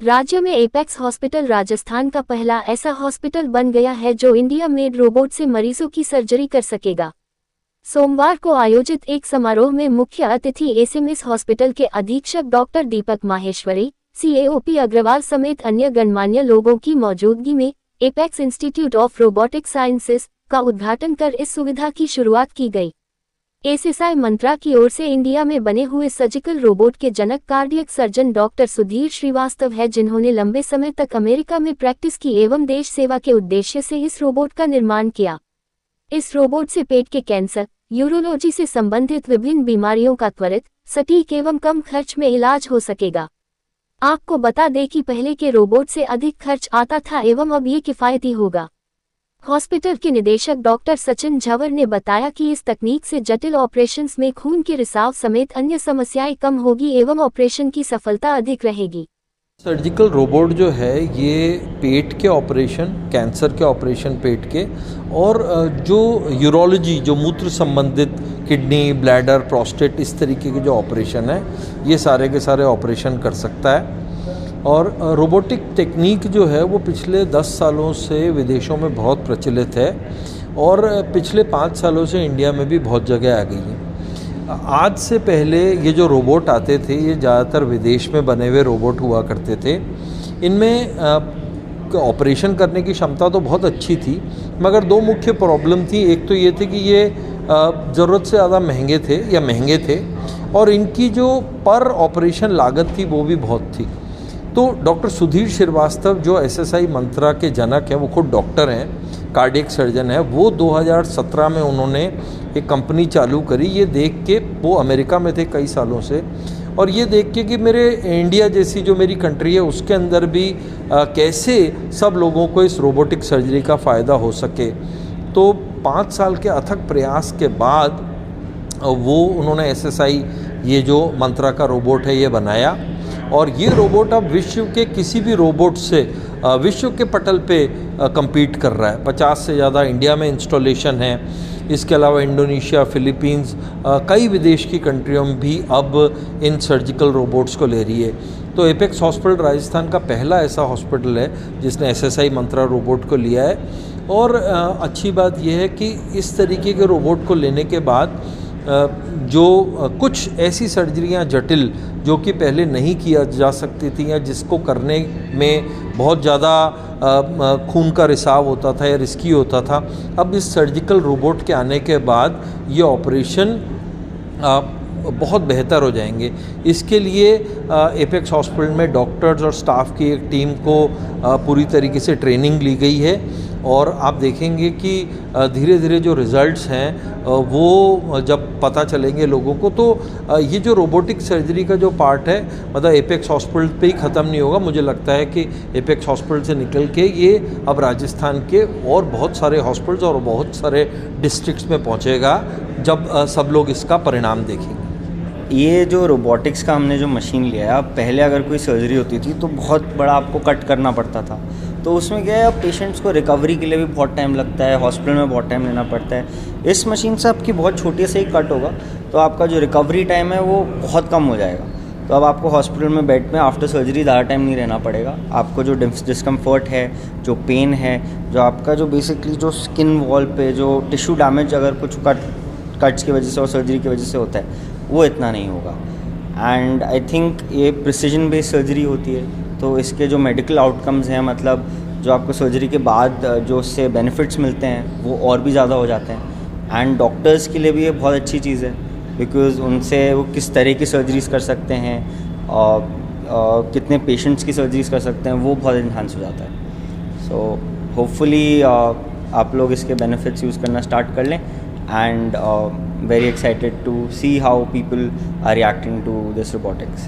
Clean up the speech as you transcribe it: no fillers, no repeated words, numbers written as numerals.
राज्य में apex hospital Rajasthan का पहला ऐसा हॉस्पिटल बन गया है जो इंडिया मेड रोबोट से मरीजों की सर्जरी कर सकेगा। सोमवार को आयोजित एक समारोह में मुख्य अतिथि एसएमएस हॉस्पिटल के अधीक्षक डॉक्टर दीपक माहेश्वरी, CAOP अग्रवाल समेत अन्य गणमान्य लोगों की मौजूदगी में apex institute of robotic sciences का उद्घाटन कर इस सुविधा की शुरुआत की गई। एसएसआई मंत्रा की ओर से इंडिया में बने हुए सर्जिकल रोबोट के जनक cardiac surgeon doctor Sudhir Srivastava है, जिन्होंने लंबे समय तक अमेरिका में प्रैक्टिस की एवं देश सेवा के उद्देश्य से इस रोबोट का निर्माण किया। इस रोबोट से पेट के कैंसर, यूरोलॉजी से संबंधित विभिन्न बीमारियों का त्वरित, सटीक एवं कम खर्च में इलाज हो सकेगा। आपको बता दें कि पहले के रोबोट से अधिक खर्च आता था एवं अब ये किफायती होगा। हॉस्पिटल के निदेशक डॉक्टर सचिन झवर ने बताया कि इस तकनीक से जटिल ऑपरेशंस में खून के रिसाव समेत अन्य समस्याएं कम होगी एवं ऑपरेशन की सफलता अधिक रहेगी। सर्जिकल रोबोट जो है ये पेट के ऑपरेशन, कैंसर के ऑपरेशन पेट के, और जो यूरोलॉजी, जो मूत्र संबंधित किडनी, ब्लैडर, प्रोस्टेट, इस तरीके के जो ऑपरेशन है ये सारे के सारे ऑपरेशन कर सकता है। और रोबोटिक टेक्निक जो है वो पिछले 10 सालों से विदेशों में बहुत प्रचलित है और पिछले 5 सालों से इंडिया में भी बहुत जगह आ गई है। आज से पहले ये जो रोबोट आते थे ये ज़्यादातर विदेश में बने हुए रोबोट हुआ करते थे। इनमें ऑपरेशन करने की क्षमता तो बहुत अच्छी थी, मगर दो मुख्य प्रॉब्लम थी। एक तो ये थे कि ये ज़रूरत से ज़्यादा महंगे थे और इनकी जो पर ऑपरेशन लागत थी वो भी बहुत थी। तो डॉक्टर सुधीर श्रीवास्तव जो एसएसआई मंत्रा के जनक हैं, वो खुद डॉक्टर हैं, कार्डियक सर्जन है, वो 2017 में उन्होंने एक कंपनी चालू करी। ये देख के, वो अमेरिका में थे कई सालों से, और ये देख के कि मेरे इंडिया जैसी जो मेरी कंट्री है उसके अंदर भी कैसे सब लोगों को इस रोबोटिक सर्जरी का फ़ायदा हो सके। तो 5 साल के अथक प्रयास के बाद वो उन्होंने एसएसआई ये जो मंत्रा का रोबोट है ये बनाया, और ये रोबोट अब विश्व के किसी भी रोबोट से विश्व के पटल पे compete कर रहा है। 50 से ज़्यादा इंडिया में इंस्टॉलेशन है। इसके अलावा इंडोनेशिया, फिलीपींस, कई विदेश की कंट्रियों में भी अब इन सर्जिकल रोबोट्स को ले रही है। तो एपेक्स हॉस्पिटल राजस्थान का पहला ऐसा हॉस्पिटल है जिसने एसएसआई मंत्रा रोबोट को लिया है। और अच्छी बात यह है कि इस तरीके के रोबोट को लेने के बाद जो कुछ ऐसी सर्जरियां जटिल जो कि पहले नहीं किया जा सकती थी या जिसको करने में बहुत ज़्यादा खून का रिसाव होता था या रिस्की होता था, अब इस सर्जिकल रोबोट के आने के बाद ये ऑपरेशन बहुत बेहतर हो जाएंगे। इसके लिए एपेक्स हॉस्पिटल में डॉक्टर्स और स्टाफ की एक टीम को पूरी तरीके से ट्रेनिंग ली गई है, और आप देखेंगे कि धीरे धीरे जो रिज़ल्ट्स हैं वो जब पता चलेंगे लोगों को, तो ये जो रोबोटिक सर्जरी का जो पार्ट है मतलब एपेक्स हॉस्पिटल पे ही ख़त्म नहीं होगा। मुझे लगता है कि एपेक्स हॉस्पिटल से निकल के ये अब राजस्थान के और बहुत सारे हॉस्पिटल्स और बहुत सारे डिस्ट्रिक्ट्स में पहुंचेगा जब सब लोग इसका परिणाम देखेंगे। ये जो रोबोटिक्स का हमने जो मशीन लिया है, पहले अगर कोई सर्जरी होती थी तो बहुत बड़ा आपको कट करना पड़ता था, तो उसमें क्या है, अब पेशेंट्स को रिकवरी के लिए भी बहुत टाइम लगता है, हॉस्पिटल में बहुत टाइम लेना पड़ता है। इस मशीन से आपकी बहुत छोटे से ही कट होगा तो आपका जो रिकवरी टाइम है वो बहुत कम हो जाएगा। तो अब आपको हॉस्पिटल में बेड में आफ्टर सर्जरी ज़्यादा टाइम नहीं रहना पड़ेगा। आपको जो डिस्कम्फर्ट है, जो पेन है, जो आपका जो बेसिकली जो स्किन वॉल पे जो टिश्यू डैमेज अगर कुछ कट्स की वजह से और सर्जरी की वजह से होता है वो इतना नहीं होगा। एंड आई थिंक ये प्रिसीजन बेस्ड सर्जरी होती है, तो इसके जो मेडिकल आउटकम्स हैं, मतलब जो आपको सर्जरी के बाद जो उससे बेनिफिट्स मिलते हैं वो और भी ज़्यादा हो जाते हैं। एंड डॉक्टर्स के लिए भी ये बहुत अच्छी चीज़ है, बिकॉज़ उनसे वो किस तरह की सर्जरीज कर सकते हैं और कितने पेशेंट्स की सर्जरीज कर सकते हैं वो बहुत इन्हांस हो जाता है। सो होपफुली आप लोग इसके बेनिफिट्स यूज़ करना स्टार्ट कर लें, and very excited to see how people are reacting to this robotics.